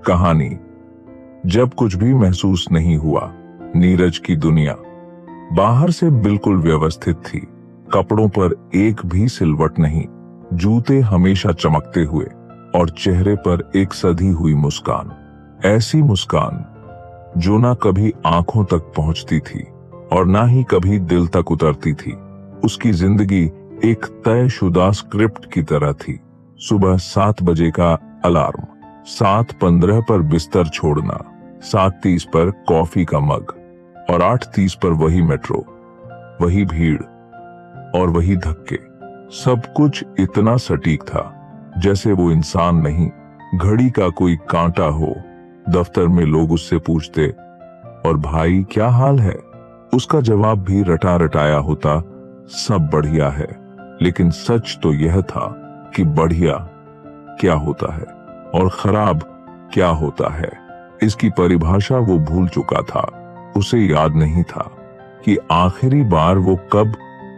कहानी। जब कुछ भी महसूस नहीं हुआ। नीरज की दुनिया बाहर से बिल्कुल व्यवस्थित थी। कपड़ों पर एक भी सिलवट नहीं, जूते हमेशा चमकते हुए और चेहरे पर एक सधी हुई मुस्कान। ऐसी मुस्कान जो ना कभी आंखों तक पहुंचती थी और ना ही कभी दिल तक उतरती थी। उसकी जिंदगी एक तयशुदा स्क्रिप्ट की तरह थी। सुबह 7 बजे का अलार्म, 7:15 पर बिस्तर छोड़ना, 7:30 पर कॉफी का मग और 8:30 पर वही मेट्रो, वही भीड़ और वही धक्के। सब कुछ इतना सटीक था जैसे वो इंसान नहीं, घड़ी का कोई कांटा हो। दफ्तर में लोग उससे पूछते, और भाई क्या हाल है? उसका जवाब भी रटा रटाया होता, सब बढ़िया है। लेकिन सच तो यह था कि बढ़िया क्या होता है और खराब क्या होता है, इसकी परिभाषा वो भूल चुका था। उसे याद नहीं था कि आखिरी बार वो कब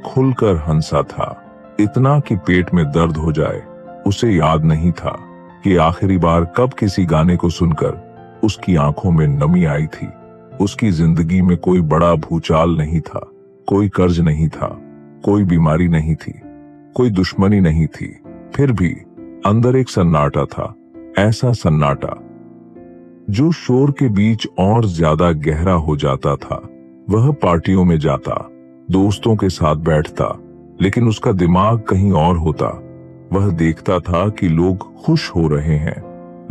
खुलकर हंसा था, इतना कि पेट में दर्द हो जाए। उसे याद नहीं था कि आखिरी बार कब किसी गाने को सुनकर उसकी आंखों में नमी आई थी। उसकी जिंदगी में कोई बड़ा भूचाल नहीं था, कोई कर्ज नहीं था, कोई बीमारी नहीं थी, कोई दुश्मनी नहीं थी। फिर भी अंदर एक सन्नाटा था, ऐसा सन्नाटा जो शोर के बीच और ज्यादा गहरा हो जाता था। वह पार्टियों में जाता, दोस्तों के साथ बैठता, लेकिन उसका दिमाग कहीं और होता। वह देखता था कि लोग खुश हो रहे हैं,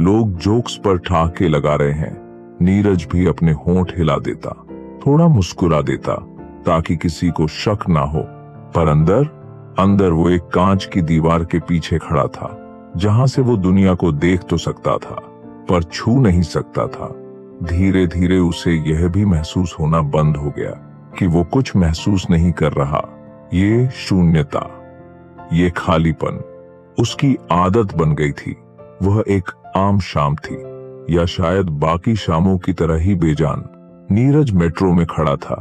लोग जोक्स पर ठहाके लगा रहे हैं। नीरज भी अपने होंठ हिला देता, थोड़ा मुस्कुरा देता ताकि किसी को शक ना हो। पर अंदर वो एक कांच की दीवार के पीछे खड़ा था, जहां से वो दुनिया को देख तो सकता था पर छू नहीं सकता था। धीरे धीरे उसे यह भी महसूस होना बंद हो गया कि वो कुछ महसूस नहीं कर रहा। ये शून्यता, ये खालीपन उसकी आदत बन गई थी। वह एक आम शाम थी, या शायद बाकी शामों की तरह ही बेजान। नीरज मेट्रो में खड़ा था।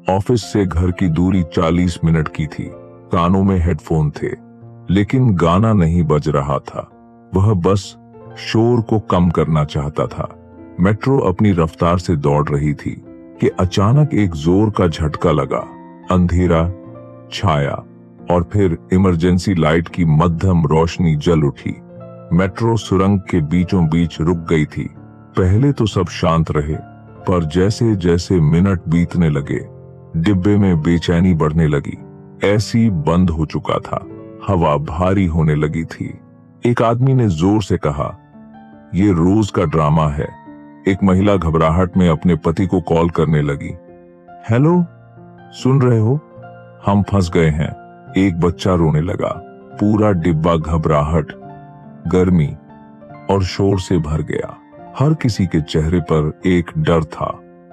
ऑफिस से घर की दूरी 40 मिनट की थी। कानों में हेडफोन थे, लेकिन गाना नहीं बज रहा था। वह बस शोर को कम करना चाहता था। मेट्रो अपनी रफ्तार से दौड़ रही थी कि अचानक एक जोर का झटका लगा। अंधेरा छाया और फिर इमरजेंसी लाइट की मध्यम रोशनी जल उठी। मेट्रो सुरंग के बीचों बीच रुक गई थी। पहले तो सब शांत रहे, पर जैसे जैसे मिनट बीतने लगे, डिब्बे में बेचैनी बढ़ने लगी। एसी बंद हो चुका था, हवा भारी होने लगी थी। एक आदमी ने जोर से कहा, ये रोज का ड्रामा है। एक महिला घबराहट में अपने पति को कॉल करने लगी। हेलो, सुन रहे हो? हम फंस गए हैं। एक बच्चा रोने लगा। पूरा डिब्बा घबराहट, गर्मी और शोर से भर गया। हर किसी के चेहरे पर एक डर था।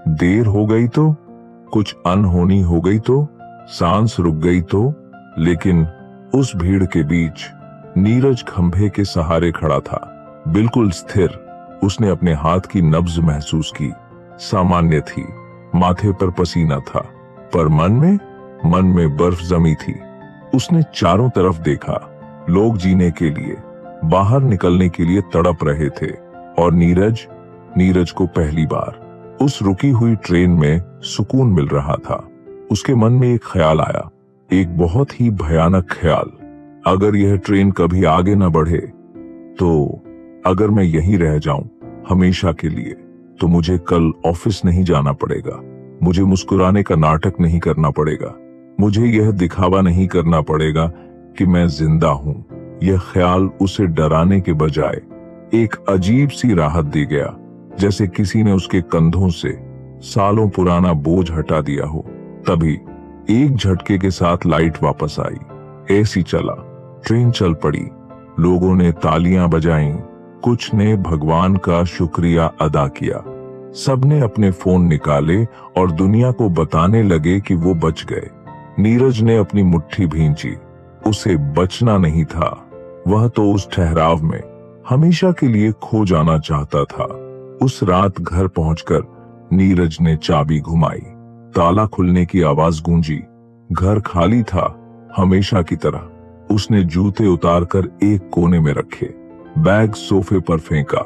देर हो गई तो, कुछ अनहोनी हो गई तो, सांस रुक गई तो। लेकिन उस भीड़ के बीच नीरज खंभे के सहारे खड़ा था, बिल्कुल स्थिर। उसने अपने हाथ की नब्ज महसूस की, सामान्य थी। माथे पर पसीना था, पर मन में बर्फ जमी थी। उसने चारों तरफ देखा। लोग जीने के लिए, बाहर निकलने के लिए तड़प रहे थे। और नीरज को पहली बार उस रुकी हुई ट्रेन में सुकून मिल रहा था। उसके मन में एक ख्याल आया, एक बहुत ही भयानक ख्याल। अगर यह ट्रेन कभी आगे न बढ़े तो, अगर मैं यहीं रह जाऊं हमेशा के लिए, तो मुझे कल ऑफिस नहीं जाना पड़ेगा। मुझे मुस्कुराने का नाटक नहीं करना पड़ेगा। मुझे यह दिखावा नहीं करना पड़ेगा कि मैं जिंदा हूं। यह ख्याल उसे डराने के बजाय एक अजीब सी राहत दे गया, जैसे किसी ने उसके कंधों से सालों पुराना बोझ हटा दिया हो। तभी एक झटके के साथ लाइट वापस आई। एसी चला, ट्रेन चल पड़ी। लोगों ने तालियां बजाईं, कुछ ने भगवान का शुक्रिया अदा किया। सबने अपने फोन निकाले और दुनिया को बताने लगे कि वो बच गए। नीरज ने अपनी मुट्ठी भींची। उसे बचना नहीं था, वह तो उस ठहराव में हमेशा के लिए खो जाना चाहता था। उस रात घर पहुंचकर नीरज ने चाबी घुमाई। ताला खुलने की आवाज गूंजी। घर खाली था, हमेशा की तरह। उसने जूते उतारकर एक कोने में रखे, बैग सोफे पर फेंका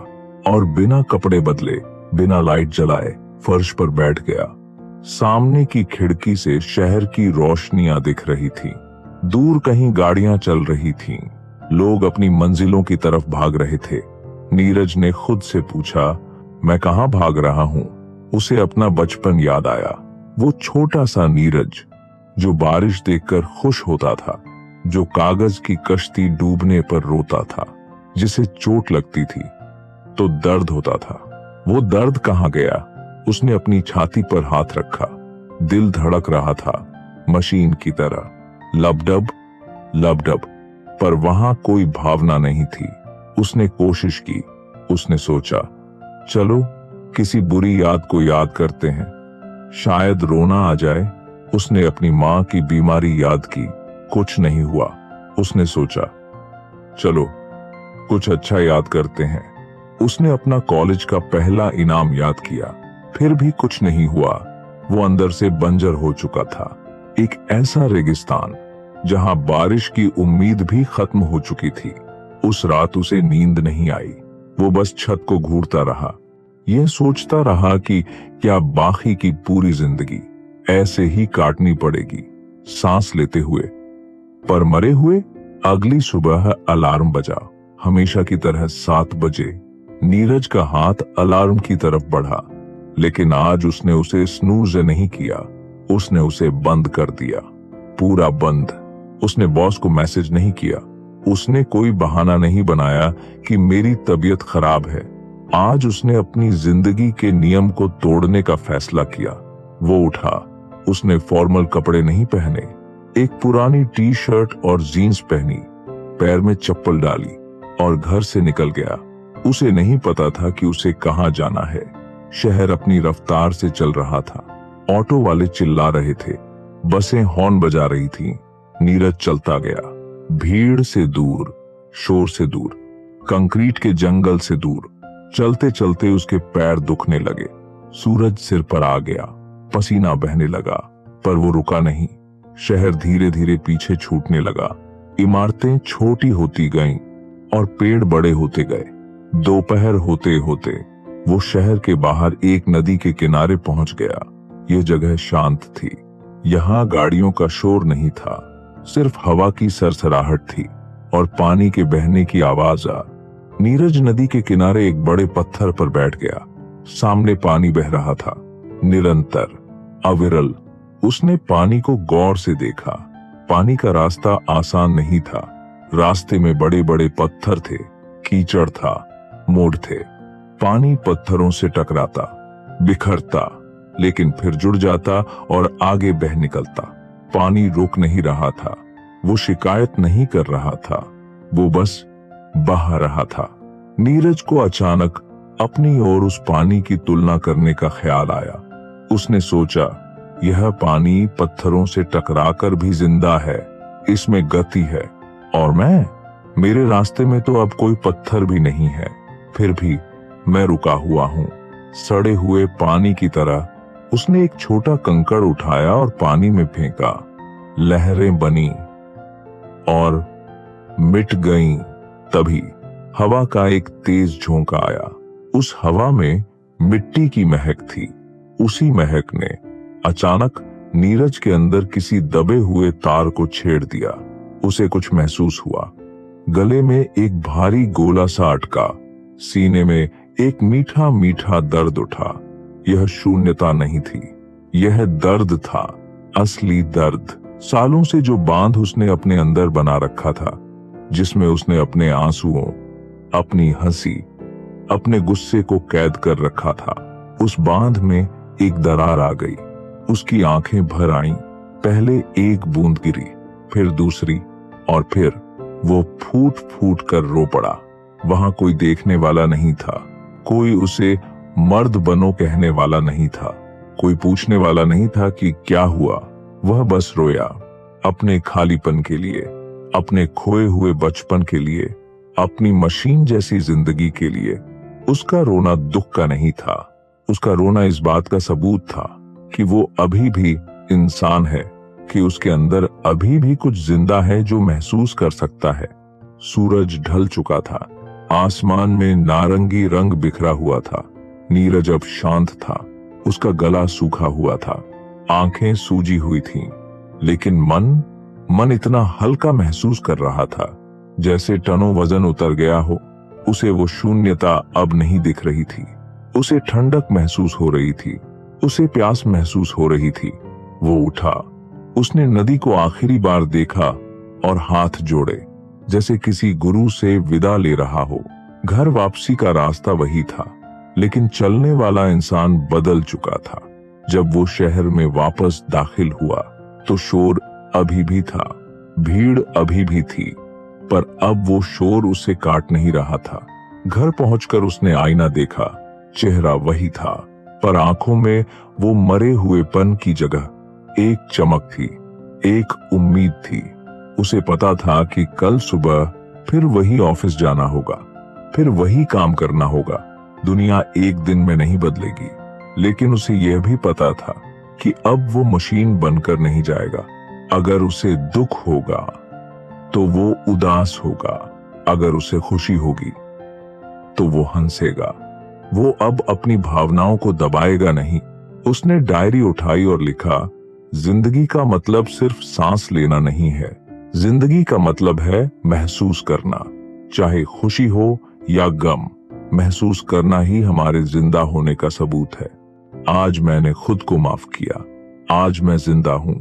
और बिना कपड़े बदले, बिना लाइट जलाए फर्श पर बैठ गया। सामने की खिड़की से शहर की रोशनियां दिख रही थीं। दूर कहीं गाड़ियां चल रही थीं। लोग अपनी मंजिलों की तरफ भाग रहे थे। नीरज ने खुद से पूछा, मैं कहां भाग रहा हूं? उसे अपना बचपन याद आया। वो छोटा सा नीरज जो बारिश देखकर खुश होता था, जो कागज की कश्ती डूबने पर रोता था, जिसे चोट लगती थी तो दर्द होता था। वो दर्द कहां गया? उसने अपनी छाती पर हाथ रखा। दिल धड़क रहा था मशीन की तरह, लबडब लबडब, पर वहां कोई भावना नहीं थी। उसने कोशिश की। उसने सोचा, चलो किसी बुरी याद को याद करते हैं, शायद रोना आ जाए। उसने अपनी मां की बीमारी याद की। कुछ नहीं हुआ। उसने सोचा, चलो कुछ अच्छा याद करते हैं। उसने अपना कॉलेज का पहला इनाम याद किया। फिर भी कुछ नहीं हुआ। वो अंदर से बंजर हो चुका था। एक ऐसा रेगिस्तान जहां बारिश की उम्मीद भी खत्म हो चुकी थी। उस रात उसे नींद नहीं आई। वो बस छत को घूरता रहा। यह सोचता रहा कि क्या बाकी की पूरी जिंदगी ऐसे ही काटनी पड़ेगी, सांस लेते हुए। पर मरे हुए। अगली सुबह अलार्म बजा, हमेशा की तरह 7 बजे। नीरज का हाथ अलार्म की तरफ बढ़ा, लेकिन आज उसने उसे स्नूज नहीं किया। उसने उसे बंद कर दिया, पूरा बंद। उसने बॉस को मैसेज नहीं किया। उसने कोई बहाना नहीं बनाया कि मेरी तबीयत खराब है। आज उसने अपनी जिंदगी के नियम को तोड़ने का फैसला किया। वो उठा। उसने फॉर्मल कपड़े नहीं पहने, एक पुरानी टी शर्ट और जीन्स पहनी, पैर में चप्पल डाली और घर से निकल गया। उसे नहीं पता था कि उसे कहां जाना है। शहर अपनी रफ्तार से चल रहा था। ऑटो वाले चिल्ला रहे थे, बसें हॉर्न बजा रही थीं। नीरज चलता गया, भीड़ से दूर, शोर से दूर, कंक्रीट के जंगल से दूर। चलते चलते उसके पैर दुखने लगे। सूरज सिर पर आ गया, पसीना बहने लगा, पर वो रुका नहीं। शहर धीरे धीरे पीछे छूटने लगा। इमारतें छोटी होती गईं और पेड़ बड़े होते गए। दोपहर होते होते वो शहर के बाहर एक नदी के किनारे पहुंच गया। यह जगह शांत थी। यहाँ गाड़ियों का शोर नहीं था, सिर्फ हवा की सरसराहट थी और पानी के बहने की आवाज। नीरज नदी के किनारे एक बड़े पत्थर पर बैठ गया। सामने पानी बह रहा था, निरंतर, अविरल। उसने पानी को गौर से देखा। पानी का रास्ता आसान नहीं था। रास्ते में बड़े बड़े पत्थर थे, कीचड़ था, मोड़ थे। पानी पत्थरों से टकराता, बिखरता, लेकिन फिर जुड़ जाता और आगे बह निकलता। पानी रुक नहीं रहा था। वो शिकायत नहीं कर रहा था, वो बस बह रहा था। नीरज को अचानक अपनी और उस पानी की तुलना करने का ख्याल आया। उसने सोचा, यह पानी पत्थरों से टकराकर भी जिंदा है, इसमें गति है, और मेरे रास्ते में तो अब कोई पत्थर भी नहीं है, फिर भी मैं रुका हुआ हूं, सड़े हुए पानी की तरह। उसने एक छोटा कंकड़ उठाया और पानी में फेंका। लहरें बनी और मिट गईं। तभी हवा का एक तेज झोंका आया। उस हवा में मिट्टी की महक थी। उसी महक ने अचानक नीरज के अंदर किसी दबे हुए तार को छेड़ दिया। उसे कुछ महसूस हुआ। गले में एक भारी गोला सा अटका। सीने में एक मीठा मीठा दर्द उठा। यह शून्यता नहीं थी, यह दर्द था, असली दर्द। सालों से जो बांध उसने अपने अंदर बना रखा था, जिसमें उसने अपने आंसुओं, अपनी हंसी, अपने गुस्से को कैद कर रखा था, उस बांध में एक दरार आ गई। उसकी आंखें भर आईं। पहले एक बूंद गिरी, फिर दूसरी, और फिर वो फूट फूट कर रो पड़ा। वहां कोई देखने वाला नहीं था, कोई उसे मर्द बनो कहने वाला नहीं था, कोई पूछने वाला नहीं था कि क्या हुआ। वह बस रोया, अपने खालीपन के लिए, अपने खोए हुए बचपन के लिए, अपनी मशीन जैसी जिंदगी के लिए। उसका रोना दुख का नहीं था, उसका रोना इस बात का सबूत था कि वो अभी भी इंसान है, कि उसके अंदर अभी भी कुछ जिंदा है जो महसूस कर सकता है। सूरज ढल चुका था, आसमान में नारंगी रंग बिखरा हुआ था। नीरज अब शांत था, उसका गला सूखा हुआ था, आंखें सूजी हुई थीं, लेकिन मन इतना हल्का महसूस कर रहा था जैसे टनों वजन उतर गया हो। उसे वो शून्यता अब नहीं दिख रही थी, उसे ठंडक महसूस हो रही थी, उसे प्यास महसूस हो रही थी। वो उठा, उसने नदी को आखिरी बार देखा और हाथ जोड़े जैसे किसी गुरु से विदा ले रहा हो। घर वापसी का रास्ता वही था, लेकिन चलने वाला इंसान बदल चुका था। जब वो शहर में वापस दाखिल हुआ तो शोर अभी भी था, भीड़ अभी भी थी, पर अब वो शोर उसे काट नहीं रहा था। घर पहुंचकर उसने आईना देखा, चेहरा वही था, पर आंखों में वो मरे हुएपन की जगह एक चमक थी, एक उम्मीद थी। उसे पता था कि कल सुबह फिर वही ऑफिस जाना होगा, फिर वही काम करना होगा। दुनिया एक दिन में नहीं बदलेगी, लेकिन उसे यह भी पता था कि अब वो मशीन बनकर नहीं जाएगा। अगर उसे दुख होगा तो वो उदास होगा, अगर उसे खुशी होगी तो वो हंसेगा। वो अब अपनी भावनाओं को दबाएगा नहीं। उसने डायरी उठाई और लिखा, जिंदगी का मतलब सिर्फ सांस लेना नहीं है, जिंदगी का मतलब है महसूस करना। चाहे खुशी हो या गम, महसूस करना ही हमारे जिंदा होने का सबूत है। आज मैंने खुद को माफ किया, आज मैं जिंदा हूं।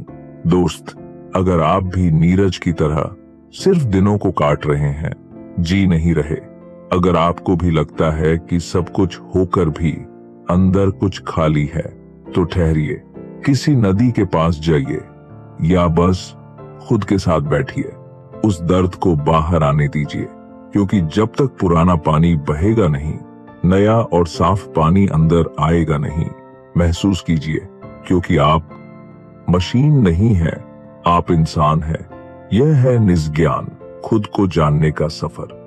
दोस्त, अगर आप भी नीरज की तरह सिर्फ दिनों को काट रहे हैं, जी नहीं रहे, अगर आपको भी लगता है कि सब कुछ होकर भी अंदर कुछ खाली है, तो ठहरिए, किसी नदी के पास जाइए या बस खुद के साथ बैठिए, उस दर्द को बाहर आने दीजिए, क्योंकि जब तक पुराना पानी बहेगा नहीं, नया और साफ पानी अंदर आएगा नहीं। महसूस कीजिए, क्योंकि आप मशीन नहीं है, आप इंसान हैं। यह है निज ज्ञान, खुद को जानने का सफर।